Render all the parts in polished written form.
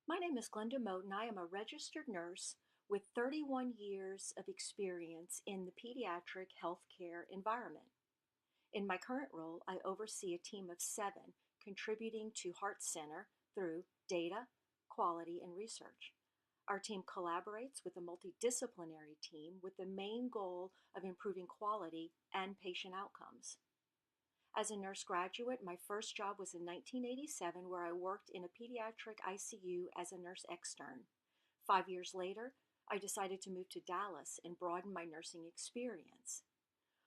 My name is Glenda Moate, and I am a registered nurse with 31 years of experience in the pediatric healthcare environment. In my current role, I oversee a team of 7 contributing to Heart Center through data, quality, and research. Our team collaborates with a multidisciplinary team with the main goal of improving quality and patient outcomes. As a nurse graduate, my first job was in 1987, where I worked in a pediatric ICU as a nurse extern. 5 years later, I decided to move to Dallas and broaden my nursing experience.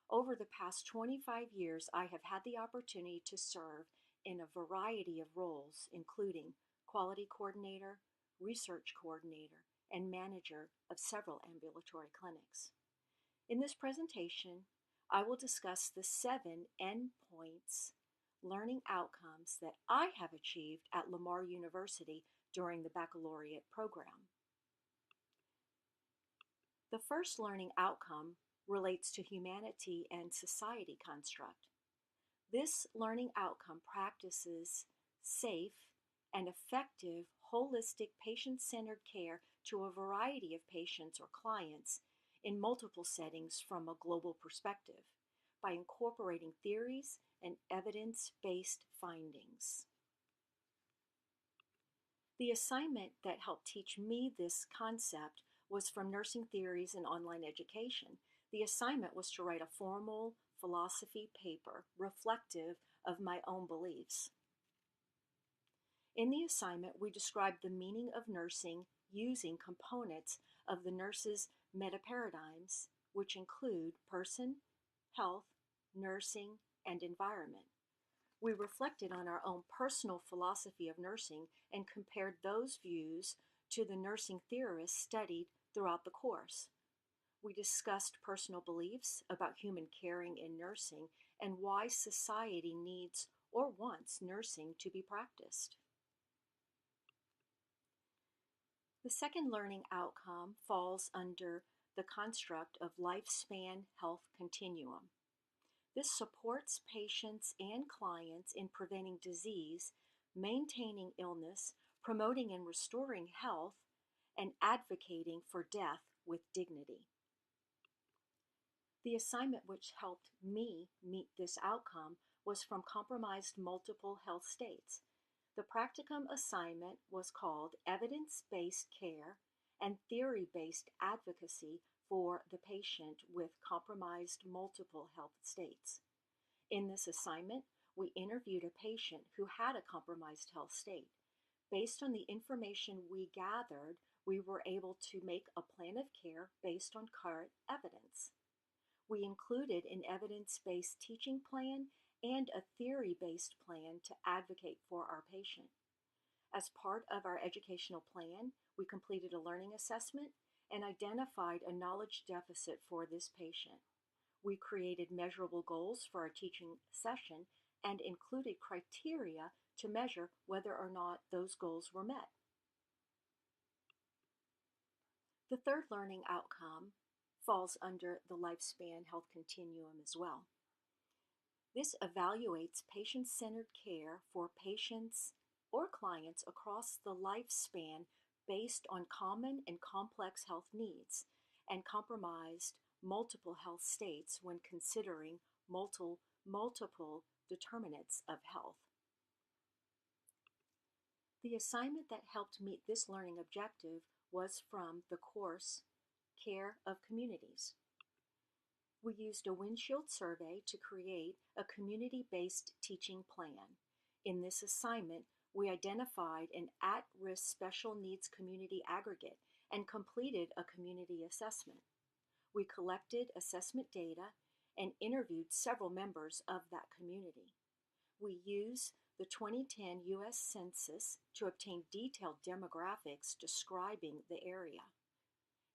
Over the past 25 years, I have had the opportunity to serve in a variety of roles, including quality coordinator, research coordinator, and manager of several ambulatory clinics. In this presentation, I will discuss the 7 endpoints learning outcomes that I have achieved at Lamar University during the baccalaureate program. The first learning outcome relates to humanity and society construct. This learning outcome practices safe and effective holistic patient-centered care to a variety of patients or clients in multiple settings from a global perspective by incorporating theories and evidence-based findings. The assignment that helped teach me this concept was from Nursing Theories in Online Education. The assignment was to write a formal philosophy paper reflective of my own beliefs. In the assignment, we described the meaning of nursing using components of the nurse's meta-paradigms, which include person, health, nursing, and environment. We reflected on our own personal philosophy of nursing and compared those views to the nursing theorists studied throughout the course. We discussed personal beliefs about human caring in nursing and why society needs or wants nursing to be practiced. The second learning outcome falls under the construct of lifespan health continuum. This supports patients and clients in preventing disease, maintaining illness, promoting and restoring health, and advocating for death with dignity. The assignment which helped me meet this outcome was from compromised multiple health states. The practicum assignment was called Evidence-Based Care and Theory-Based Advocacy for the Patient with Compromised Multiple Health States. In this assignment, we interviewed a patient who had a compromised health state. Based on the information we gathered, we were able to make a plan of care based on current evidence. We included an evidence-based teaching plan and a theory-based plan to advocate for our patient. As part of our educational plan, we completed a learning assessment and identified a knowledge deficit for this patient. We created measurable goals for our teaching session and included criteria to measure whether or not those goals were met. The third learning outcome falls under the lifespan health continuum as well. This evaluates patient-centered care for patients or clients across the lifespan based on common and complex health needs and compromised multiple health states when considering multiple determinants of health. The assignment that helped meet this learning objective was from the course Care of Communities. We used a windshield survey to create a community-based teaching plan. In this assignment, we identified an at-risk special needs community aggregate and completed a community assessment. We collected assessment data and interviewed several members of that community. We used the 2010 U.S. Census to obtain detailed demographics describing the area.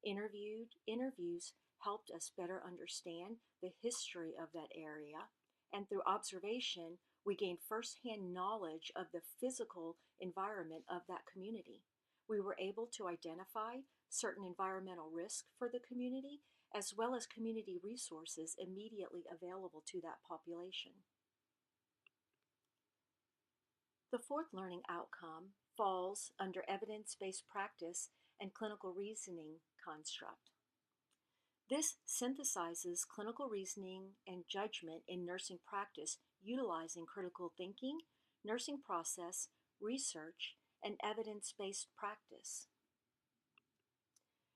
Interviews helped us better understand the history of that area, and through observation, we gained firsthand knowledge of the physical environment of that community. We were able to identify certain environmental risks for the community, as well as community resources immediately available to that population. The fourth learning outcome falls under evidence-based practice and clinical reasoning construct. This synthesizes clinical reasoning and judgment in nursing practice utilizing critical thinking, nursing process, research, and evidence-based practice.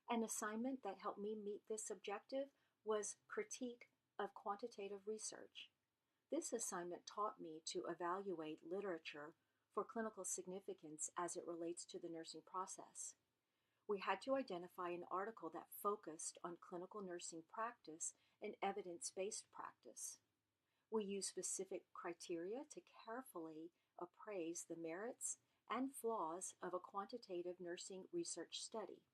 An assignment that helped me meet this objective was critique of quantitative research. This assignment taught me to evaluate literature for clinical significance as it relates to the nursing process. We had to identify an article that focused on clinical nursing practice and evidence-based practice. We used specific criteria to carefully appraise the merits and flaws of a quantitative nursing research study.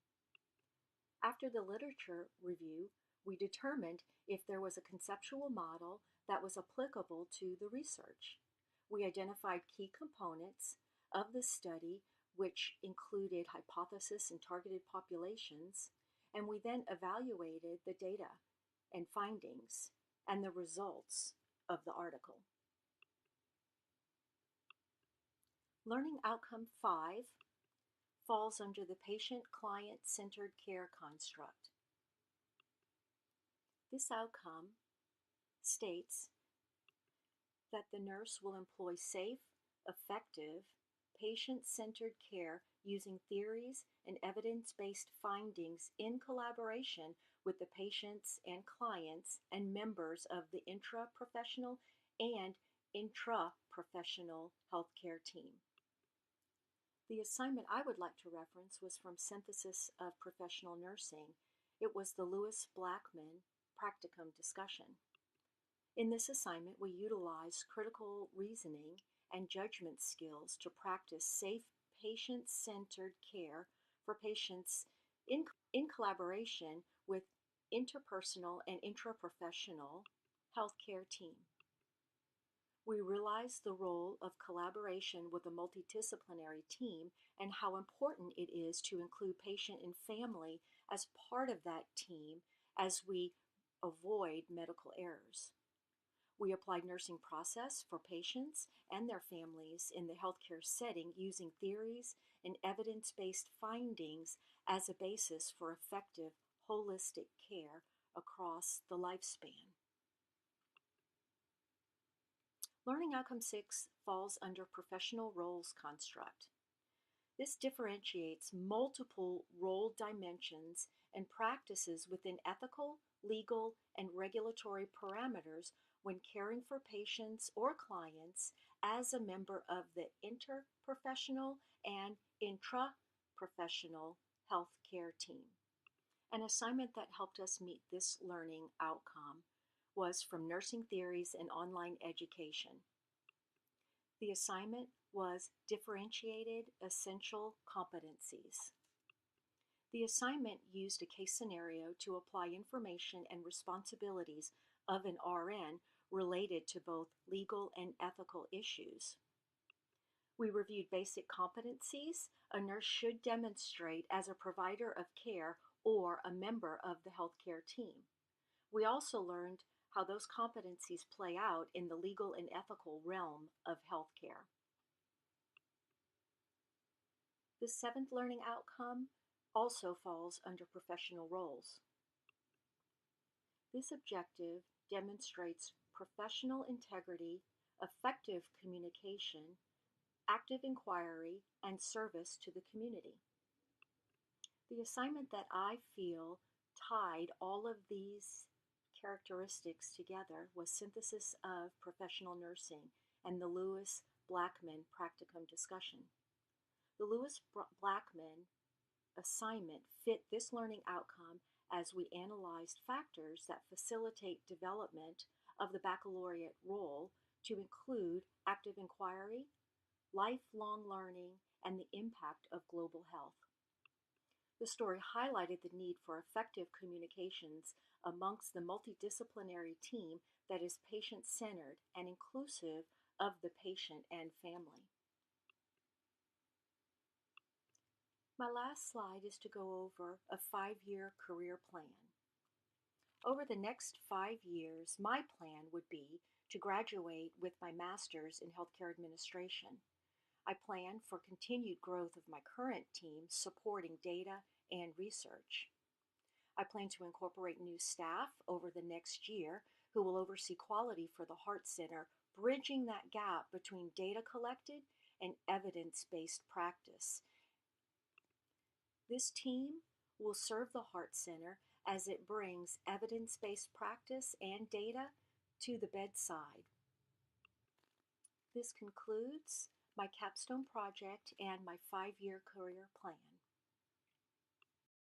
After the literature review, we determined if there was a conceptual model that was applicable to the research. We identified key components of the study, which included hypothesis and targeted populations, and we then evaluated the data and findings and the results of the article. Learning outcome 5 falls under the patient-client-centered care construct. This outcome states that the nurse will employ safe, effective, patient-centered care using theories and evidence-based findings in collaboration with the patients and clients and members of the intra-professional and intra-professional healthcare team. The assignment I would like to reference was from Synthesis of Professional Nursing. It was the Lewis Blackman practicum discussion. In this assignment, we utilized critical reasoning and judgment skills to practice safe, patient-centered care for patients in collaboration with interpersonal and intraprofessional healthcare team. We realized the role of collaboration with a multidisciplinary team and how important it is to include patient and family as part of that team as we avoid medical errors. We applied nursing process for patients and their families in the healthcare setting using theories and evidence-based findings as a basis for effective holistic care across the lifespan. Learning outcome 6 falls under professional roles construct. This differentiates multiple role dimensions and practices within ethical, legal, and regulatory parameters when caring for patients or clients as a member of the interprofessional and intraprofessional healthcare team. An assignment that helped us meet this learning outcome was from Nursing Theories and Online Education. The assignment was Differentiated Essential Competencies. The assignment used a case scenario to apply information and responsibilities of an RN related to both legal and ethical issues. We reviewed basic competencies a nurse should demonstrate as a provider of care or a member of the healthcare team. We also learned how those competencies play out in the legal and ethical realm of healthcare. The seventh learning outcome also falls under professional roles. This objective demonstrates professional integrity, effective communication, active inquiry, and service to the community. The assignment that I feel tied all of these characteristics together was Synthesis of Professional Nursing and the Lewis Blackman practicum discussion. The Lewis Blackman assignment fit this learning outcome as we analyzed factors that facilitate development of the baccalaureate role to include active inquiry, lifelong learning, and the impact of global health. The story highlighted the need for effective communications amongst the multidisciplinary team that is patient-centered and inclusive of the patient and family. My last slide is to go over a 5-year career plan. Over the next 5 years, my plan would be to graduate with my master's in healthcare administration. I plan for continued growth of my current team supporting data and research. I plan to incorporate new staff over the next year who will oversee quality for the Heart Center, bridging that gap between data collected and evidence-based practice. This team will serve the Heart Center as it brings evidence-based practice and data to the bedside. This concludes my capstone project and my 5-year career plan.